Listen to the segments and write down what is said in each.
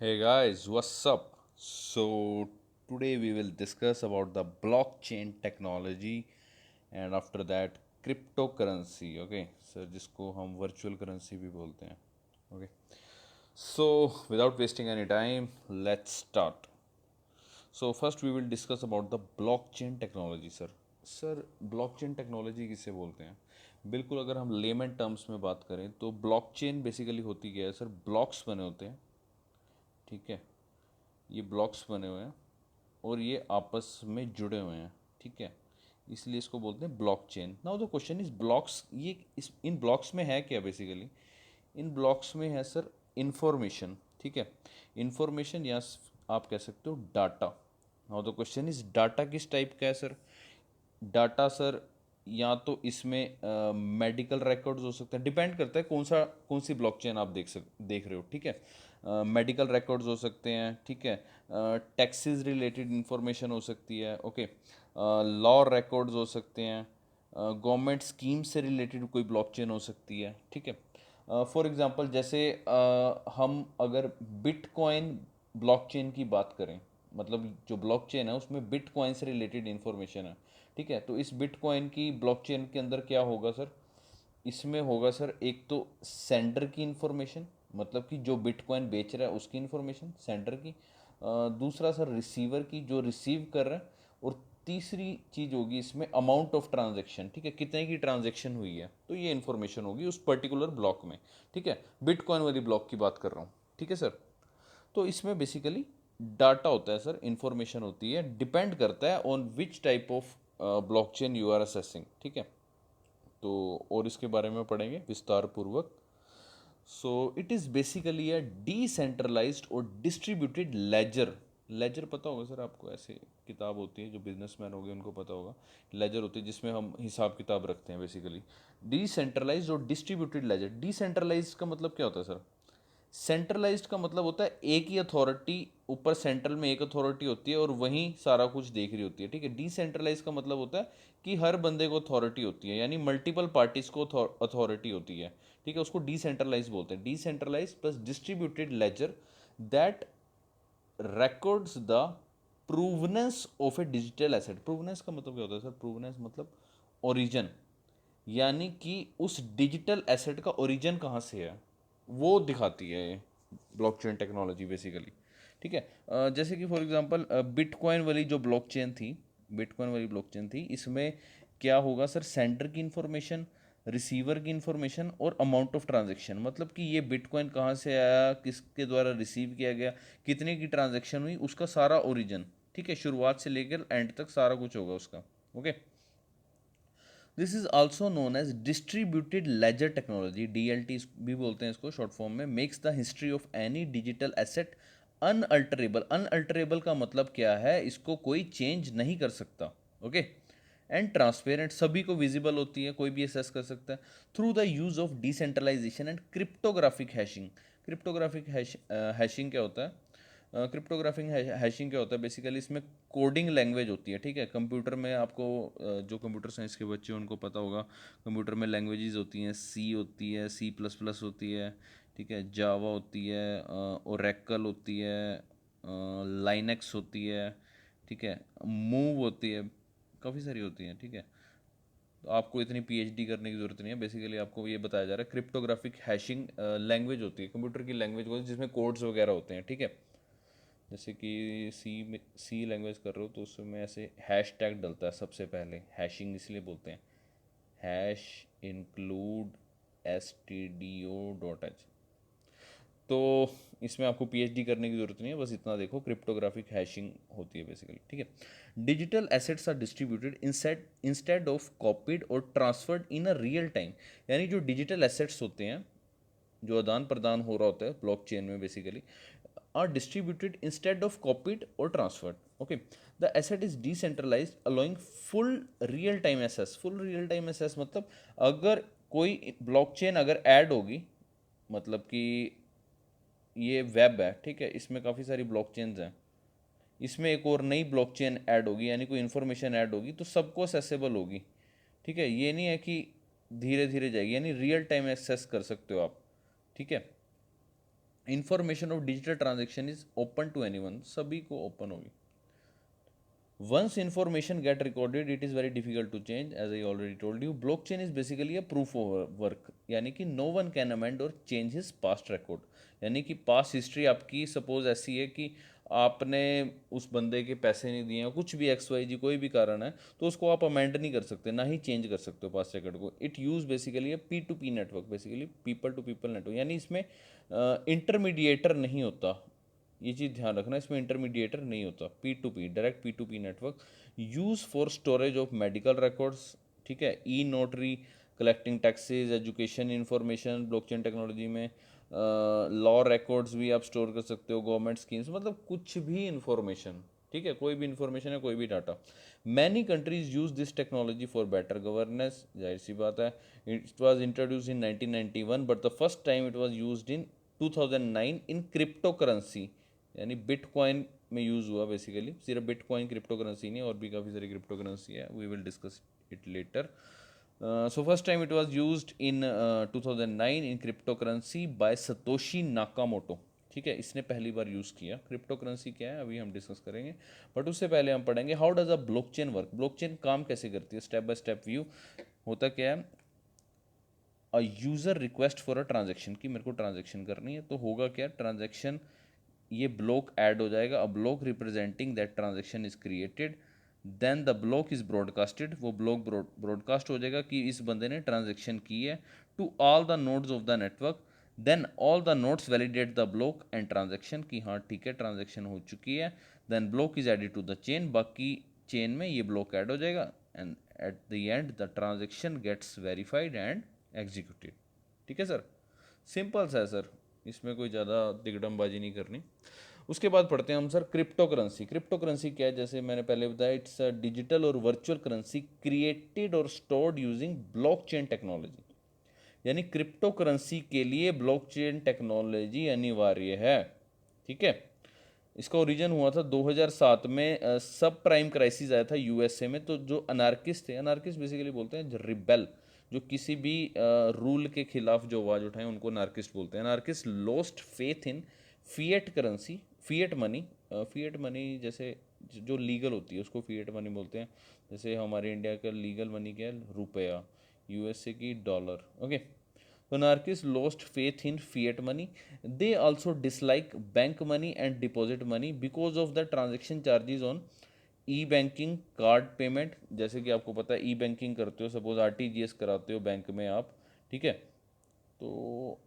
Hey guys, what's up? So today we will discuss about the blockchain technology and after that cryptocurrency. Okay, sir जिसको हम virtual currency भी बोलते हैं. Okay. So without wasting any time, let's start. So first we will discuss about the blockchain technology, sir. Sir blockchain technology किसे बोलते हैं? बिल्कुल, अगर हम लेमन टर्म्स में बात करें तो ब्लॉकचेन बेसिकली होती क्या है सर? ब्लॉक्स बने होते हैं, ठीक है। ये ब्लॉक्स बने हुए हैं और ये आपस में जुड़े हुए हैं, ठीक है। इसलिए इसको बोलते हैं blockchain. Now the question is blocks, ये इस इन ब्लॉक्स में है क्या बेसिकली? इन ब्लॉक्स में है सर इंफॉर्मेशन, ठीक है। इंफॉर्मेशन या आप कह सकते हो data. Now the question is data किस टाइप का है सर? डाटा सर या तो इसमें मेडिकल रिकॉर्ड्स हो सकते हैं, डिपेंड करता है कौन सी ब्लॉकचेन आप देख रहे हो, ठीक है। मेडिकल रिकॉर्ड्स हो सकते हैं, ठीक है। टैक्सेस रिलेटेड इंफॉर्मेशन हो सकती है, ओके। लॉ रिकॉर्ड्स हो सकते हैं, गवर्नमेंट स्कीम से रिलेटेड कोई ब्लॉकचेन हो सकती है, ठीक है। फॉर एग्जांपल जैसे हम अगर बिटकॉइन ब्लॉकचेन की बात करें, मतलब जो ब्लॉकचेन है उसमें बिटकॉइन से रिलेटेड इंफॉर्मेशन है, ठीक है। तो इस बिटकॉइन की ब्लॉकचेन के अंदर क्या होगा सर? इसमें होगा सर एक तो सेंडर की इंफॉर्मेशन, मतलब कि जो बिटकॉइन बेच रहा है उसकी इंफॉर्मेशन सेंडर की। दूसरा सर रिसीवर की, जो रिसीव कर रहा है। और तीसरी चीज़ होगी इसमें अमाउंट ऑफ ट्रांजैक्शन, ठीक है, कितने की ट्रांजैक्शन हुई है, तो ये इन्फॉर्मेशन होगी उस पर्टिकुलर ब्लॉक में, ठीक है। बिटकॉइन वाली ब्लॉक की बात कर रहा हूँ, ठीक है सर। तो इसमें बेसिकली डाटा होता है सर, इंफॉर्मेशन होती है, डिपेंड करता है on which type of blockchain you are assessing, ठीक है। तो और इसके बारे में पढ़ेंगे विस्तार पूर्वक। So it is basically a decentralised और डिस्ट्रीब्यूटेड लेजर। लेजर पता होगा सर आपको, ऐसे किताब होती है, जो बिजनेसमैन हो गए उनको पता होगा। लेजर होती है जिसमें हम हिसाब किताब रखते हैं बेसिकली। डिसेंट्रलाइज्ड और डिस्ट्रीब्यूटेड लेजर। डिसेंट्रलाइज्ड का मतलब क्या होता है सर? सेंट्रलाइज्ड का मतलब होता है एक ही अथॉरिटी, ऊपर सेंट्रल में एक अथॉरिटी होती है और वहीं सारा कुछ देख रही होती है, ठीक है। डिसेंट्रलाइज का मतलब होता है कि हर बंदे को अथॉरिटी होती है, यानी मल्टीपल पार्टीज को अथॉरिटी होती है, ठीक है। उसको डिसेंट्रलाइज बोलते हैं। Decentralize plus distributed ledger that records the provenance of a digital asset. Provenance का मतलब क्या होता है सर? प्रूवनेंस मतलब ओरिजिन, यानी कि उस डिजिटल एसेट का ओरिजिन कहाँ से है वो दिखाती है ये ब्लॉकचेन टेक्नोलॉजी बेसिकली, ठीक है। जैसे कि फॉर एग्जांपल बिटकॉइन वाली जो ब्लॉकचेन थी, बिटकॉइन वाली ब्लॉकचेन थी, इसमें क्या होगा सर? सेंडर की इंफॉर्मेशन, रिसीवर की इंफॉर्मेशन और अमाउंट ऑफ ट्रांजैक्शन, मतलब कि ये बिटकॉइन कहाँ से आया, किसके द्वारा रिसीव किया गया, कितने की ट्रांजैक्शन हुई, उसका सारा ओरिजिन, ठीक है। शुरुआत से लेकर एंड तक सारा कुछ होगा उसका, okay. This is also known as distributed ledger technology, DLT भी बोलते हैं इसको शॉर्ट फॉर्म में। Makes the history of any digital asset unalterable. Unalterable का मतलब क्या है? इसको कोई चेंज नहीं कर सकता, ओके। एंड ट्रांसपेरेंट, सभी को विजिबल होती है, कोई भी एसेस कर सकता है through the use of decentralisation and cryptographic hashing. Cryptographic hashing क्या होता है? क्रिप्टोग्राफिक हैशिंग क्या होता है बेसिकली? इसमें कोडिंग लैंग्वेज होती है, ठीक है। कंप्यूटर में आपको जो कंप्यूटर साइंस के बच्चे हैं उनको पता होगा, कंप्यूटर में लैंग्वेजेस होती हैं, सी होती है, सी प्लस प्लस होती है, ठीक है, जावा होती है, ओरेकल होती है, लाइनेक्स होती है, ठीक है, मूव होती है, काफ़ी सारी होती हैं, ठीक है। तो आपको इतनी पीएचडी करने की ज़रूरत नहीं है, बेसिकली आपको ये बताया जा रहा है क्रिप्टोग्राफिक हैशिंग लैंग्वेज होती है, कंप्यूटर की लैंग्वेज होती है जिसमें कोड्स वगैरह होते हैं, ठीक है। जैसे कि सी लैंग्वेज कर रहे हो तो उसमें ऐसे हैश टैग डलता है सबसे पहले, हैशिंग इसलिए बोलते हैं, हैश इंक्लूड stdio.h। तो इसमें आपको पीएचडी करने की जरूरत नहीं है, बस इतना देखो, क्रिप्टोग्राफिक हैशिंग होती है बेसिकली, ठीक है। Digital assets are distributed instead of copied और transferred in a real time. यानी जो डिजिटल एसेट्स होते हैं, जो आदान प्रदान हो रहा होता है ब्लॉकचेन में basically, are distributed instead of copied और transferred, okay. The asset is decentralized allowing full real time access. Full real time access मतलब अगर कोई ब्लॉकचेन अगर ऐड होगी, मतलब कि ये वेब है, ठीक है, इसमें काफ़ी सारी ब्लॉकचेन्स हैं, इसमें एक और नई ब्लॉकचेन ऐड होगी, यानी कोई इन्फॉर्मेशन ऐड होगी तो सबको असेसेबल होगी, ठीक है। ये नहीं है कि धीरे धीरे जाएगी, यानी रियल टाइम एक्सेस कर सकते हो आप, ठीक है। Information of digital transaction is open to anyone, सभी को ओपन होगी. Once information get recorded, it is very difficult to change. As I already told you, blockchain is basically a proof of work. यानी कि no one can amend or change his past record. यानी कि past history आपकी suppose ऐसी है कि आपने उस बंदे के पैसे नहीं दिए हैं, कुछ भी एक्स वाई जी कोई भी कारण है, तो उसको आप अमेंड नहीं कर सकते, ना ही चेंज कर सकते हो पास्ट रिकॉर्ड को. इट यूज बेसिकली है P to P network, basically people to people network, यानी इसमें इंटरमीडिएटर नहीं होता. ये चीज़ ध्यान रखना, इसमें इंटरमीडिएटर नहीं होता. P to P, direct P to P network. Use for storage of medical records, ठीक है, E notary, collecting taxes, education information blockchain technology में. लॉ रिकॉर्ड्स भी आप स्टोर कर सकते हो, गवर्नमेंट स्कीम्स, मतलब कुछ भी इंफॉर्मेशन, ठीक है, कोई भी इंफॉर्मेशन है, कोई भी data. Many countries use this technology for better governance, जाहिर सी बात है. It was introduce in 1991, but the first time it was used in 2009 in crypto currency, यानी बिटकॉइन में यूज़ हुआ. बेसिकली सिर्फ बिटकॉइन क्रिप्टो करेंसी नहीं, और भी काफ़ी सारी क्रिप्टो करेंसी है, we will discuss it later. So first time it was used in 2009 in crypto currency by Satoshi Nakamoto. ठीक है, इसने पहली बार यूज़ किया. क्रिप्टो करेंसी क्या है अभी हम डिस्कस करेंगे, बट उससे पहले हम पढ़ेंगे how does a blockchain work. Blockchain काम कैसे करती है, स्टेप बाय स्टेप व्यू. होता क्या है, अ user request for a transaction, कि मेरे को ट्रांजेक्शन करनी है, तो होगा क्या, ट्रांजेक्शन, ये ब्लॉक ऐड हो जाएगा. A block representing that transaction is created, then the block is broadcasted. वो ब्लॉक ब्रॉडकास्ट हो जाएगा कि इस बंदे ने ट्रांजेक्शन की है, to all the nodes of the network. Then all the nodes validate the block and transaction, कि हाँ ठीक है ट्रांजेक्शन हो चुकी है. Then block is added to the chain, बाकी चेन में ये ब्लॉक ऐड हो जाएगा. And at the end the transaction gets verified and executed. ठीक है सर, सिंपल सा है सर, इसमें कोई ज़्यादा दिगड़मबाजी नहीं करनी. उसके बाद पढ़ते हैं हम sir crypto currency. Crypto currency क्या है, जैसे मैंने पहले बताया, इट्स अ डिजिटल और वर्चुअल करेंसी क्रिएटेड और स्टोर्ड यूजिंग ब्लॉकचेन टेक्नोलॉजी. यानी क्रिप्टो करेंसी के लिए ब्लॉकचेन टेक्नोलॉजी अनिवार्य है. ठीक है, इसका ओरिजिन हुआ था 2007 में. सब प्राइम क्राइसिस आया था यूएसए में, तो जो अनार्किस्ट थे, अनार्किस्ट बेसिकली बोलते हैं रिबेल, जो किसी भी रूल के खिलाफ जो आवाज़ उठाएं उनको अनार्किस्ट बोलते हैं. Anarchist lost faith in fiat currency, fiat money. Fiat money जैसे जो लीगल होती है उसको फिएट मनी बोलते हैं. जैसे हमारे इंडिया का लीगल मनी क्या है, रुपया, यूएसए की dollar. Okay, anarchists lost faith in fiat money. They also dislike bank money and deposit money because of the transaction charges on E banking, card payment. जैसे कि आपको पता है ई बैंकिंग करते हो, सपोज आरटीजीएस कराते हो बैंक में आप, ठीक है, तो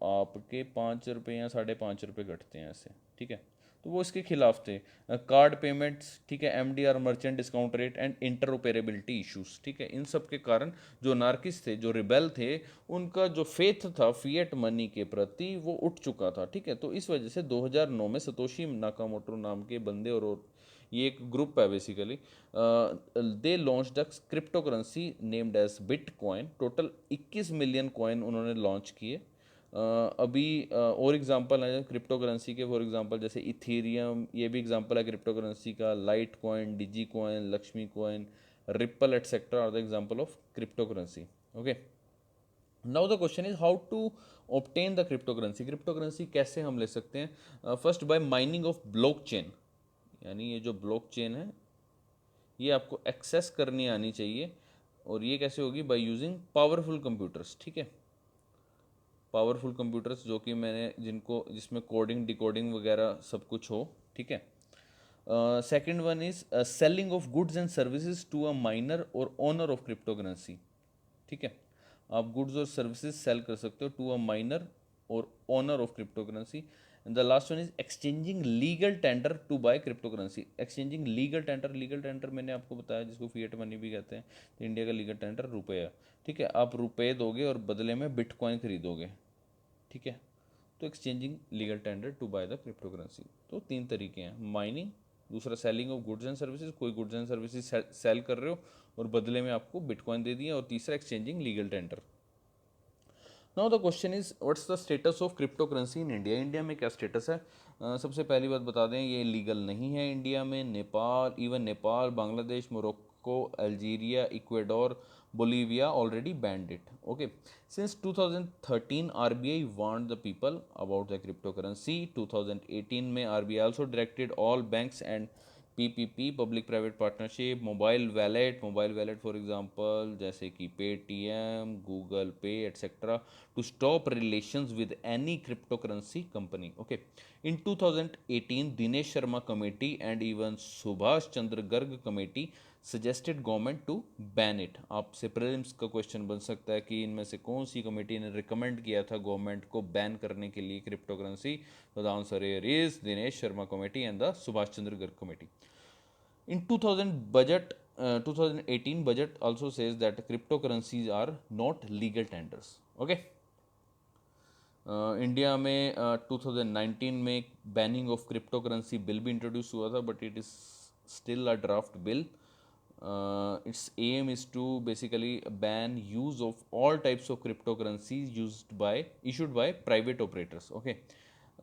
आपके 5 रुपये या ₹5.5 कटते हैं ऐसे. ठीक है, तो वो इसके खिलाफ थे. कार्ड पेमेंट्स, ठीक है, MDR, merchant discount rate and interoperability issues. ठीक है, इन सब के कारण जो नार्किस थे, जो रिबेल थे, उनका जो फेथ था फिएट मनी के प्रति वो उठ चुका था. ठीक है, तो इस वजह से 2009 में सतोशी नाकामोटो नाम के बंदे, और ये एक ग्रुप है basically, they launch the cryptocurrency named as bitcoin. Total 21 million coin उन्होंने लॉन्च किए. अभी और एग्जांपल है क्रिप्टो करेंसी के, फॉर एग्जांपल जैसे इथेरियम, ये भी एग्जांपल है क्रिप्टो करेंसी का. Litecoin, DigiCoin, Lakshmi coin, Ripple etcetera are the example of cryptocurrency. Okay, now the question is how to obtain the cryptocurrency. Cryptocurrency कैसे हम ले सकते हैं, first by mining of block chain. यानी ये जो block chain है ये आपको एक्सेस करनी आनी चाहिए, और ये कैसे होगी, बाय यूजिंग पावरफुल कंप्यूटर्स. ठीक है, पावरफुल कंप्यूटर्स जो कि मैंने जिनको, जिसमें कोडिंग डिकोडिंग वगैरह सब कुछ हो. ठीक है, second one is selling of goods and services to a miner or owner of cryptocurrency. ठीक है, आप गुड्स और सर्विसेज सेल कर सकते हो to a miner or owner of cryptocurrency. And the last one is exchanging legal tender to buy cryptocurrency. Exchanging legal tender, legal tender मैंने आपको बताया जिसको फिएट मनी भी कहते हैं. तो इंडिया का लीगल टेंडर रुपया. ठीक है, आप रुपये दोगे और बदले में बिटकॉइन खरीदोगे. ठीक है, तो exchanging legal tender to buy the cryptocurrency. तो 3 तरीके हैं, माइनिंग, दूसरा selling of goods and services, कोई गुड्स एंड सर्विसेज सेल कर रहे हो और बदले में आपको बिटकॉइन दे दिया, और तीसरा exchanging legal tender. Now the question is what's the status of crypto currency in India. India में क्या स्टेटस है, सबसे पहली बात बता दें, ये लीगल नहीं है इंडिया में. Nepal, even Nepal, Bangladesh, Morocco, Algeria, Ecuador, Bolivia already banned it. Okay, since 2013 RBI warned the people about the cryptocurrency. 2018 में RBI also directed all banks and PPP, public private partnership, mobile wallet for example जैसे कि Paytm, Google Pay etcetera, to stop relations with any cryptocurrency company. Okay, in 2018 Dinesh Sharma committee and even Subhash Chandra Garg committee suggested government to ban it. आपसे prelims का question बन सकता है कि इनमें से कौन सी कमेटी ने रिकमेंड किया था गवर्नमेंट को बैन करने के लिए क्रिप्टो करेंसी. तो the answer here is Dinesh Sharma committee and the Subhash Chandra Garg committee. In 2018 budget also says that cryptocurrencies are not legal tenders. Okay. India में 2019 में banning of cryptocurrency bill भी इंट्रोड्यूस हुआ था, but it is still a draft bill. Its aim is to basically ban use of all types of cryptocurrencies issued by private operators. Okay,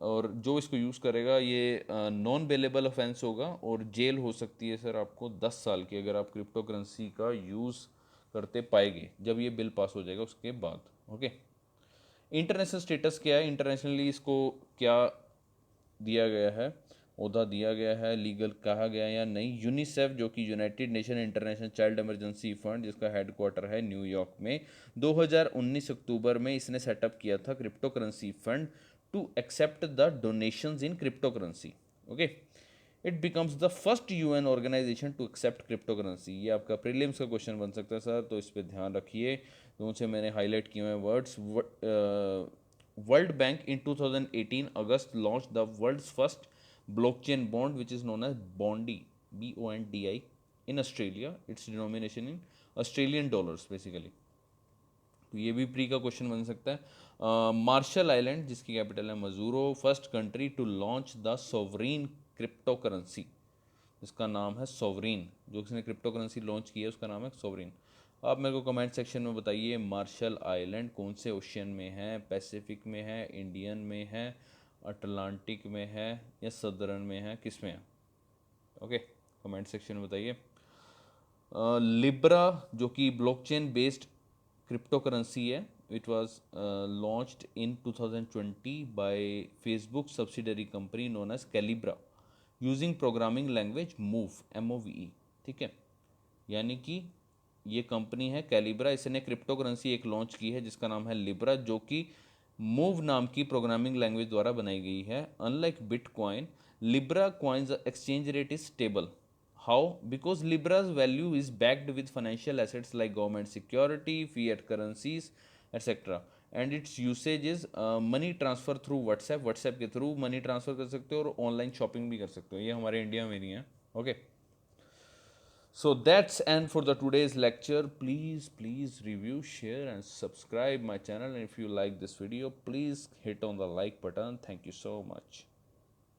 और जो इसको use करेगा ये non bailable offence होगा और जेल हो सकती है सर आपको 10 साल की अगर आप क्रिप्टो करेंसी का यूज़ करते पाएंगे जब ये बिल पास हो जाएगा उसके बाद. ओके, इंटरनेशनल स्टेटस क्या है, इंटरनेशनली इसको क्या दिया गया है, ओहदा दिया गया है, लीगल कहा गया या नहीं. यूनिसेफ जो कि United Nation International Child Emergency Fund जिसका हेडक्वार्टर है न्यूयॉर्क में, 2019 अक्टूबर में इसने सेटअप किया था cryptocurrency fund to accept the donations in crypto currency. Okay, it becomes the first UN organisation to accept cryptocurrency. ये आपका प्रीलिम्स का क्वेश्चन बन सकता है सर, तो इस पर ध्यान रखिए. जो से मैंने हाईलाइट किए हुए words. World Bank in 2018 August launch the world's first blockchain bond which is known as Bondi, BONDI, in Australia. Its denomination in Australian dollars basically. तो ये भी प्री का क्वेश्चन बन सकता है. मार्शल आइलैंड जिसकी कैपिटल है Majuro, first country to launch the sovereign crypto currency जिसका नाम है सोवरीन. जो किसने क्रिप्टो करेंसी लॉन्च की है उसका नाम है सोवरीन. आप मेरे को कमेंट सेक्शन में बताइए मार्शल आइलैंड कौन से ओशियन में है, पैसिफिक में है, इंडियन में है, अटलांटिक में है या सदर्न में है, किस में है. ओके, कमेंट सेक्शन में बताइए. लिब्रा जो कि ब्लॉकचेन बेस्ड क्रिप्टो करेंसी है, it was launched in 2020 by Facebook subsidiary company known as Calibra using programming language Move, MOVE. ठीक है, यानी कि ये कंपनी है कैलिब्रा, इसने क्रिप्टो करेंसी एक लॉन्च की है जिसका नाम है लिब्रा जो कि मूव नाम की प्रोग्रामिंग लैंग्वेज द्वारा बनाई गई है. Unlike bitcoin, Libra coins exchange rate is stable. How? Because लिब्राज value is backed with financial assets like government security, fiat currencies etcetera. And it's usage is money transfer through WhatsApp के through money transfer कर सकते हो और online shopping भी कर सकते हो. ये हमारे इंडिया में नहीं है. Okay, so that's end for the today's lecture. Please review, share and subscribe my channel, and if you like this video please hit on the like button. Thank you so much.